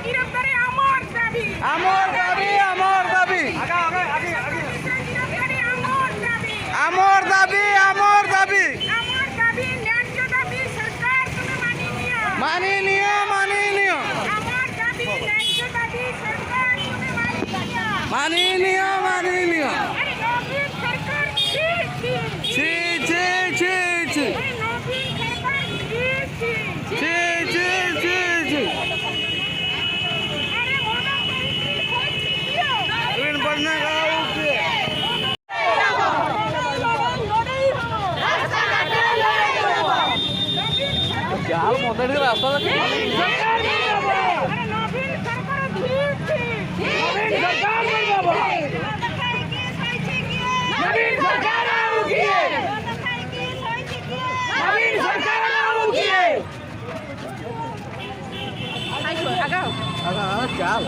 গ্রেফতারি আমার দাবি, আমার দাবি, আমার দাবি, গ্রেফতারি আমার দাবি, আমার দাবি, আমার দাবি, আমার দাবি, ন্যায্য দাবি, সরকার তুমি মানিয়ে নিও। মানিয়ে নিও, মানিয়ে নিও, আমার দাবি, ন্যায্য দাবি, সরকার তুমি মানিয়ে নিও। মানিয়ে নিও, মানিয়ে নিও। আরে নবীন সরকার ছি ছি, ছি ছি ছি ছি আরে নবীন সরকার ছি ছি, ছি ছি ছি ছি। আরে মোটা মন্ত্রী হচ্ছে কিও। নবীন পটনায়ক উঠবে। চাল মতো রাস্তা দেখি চাল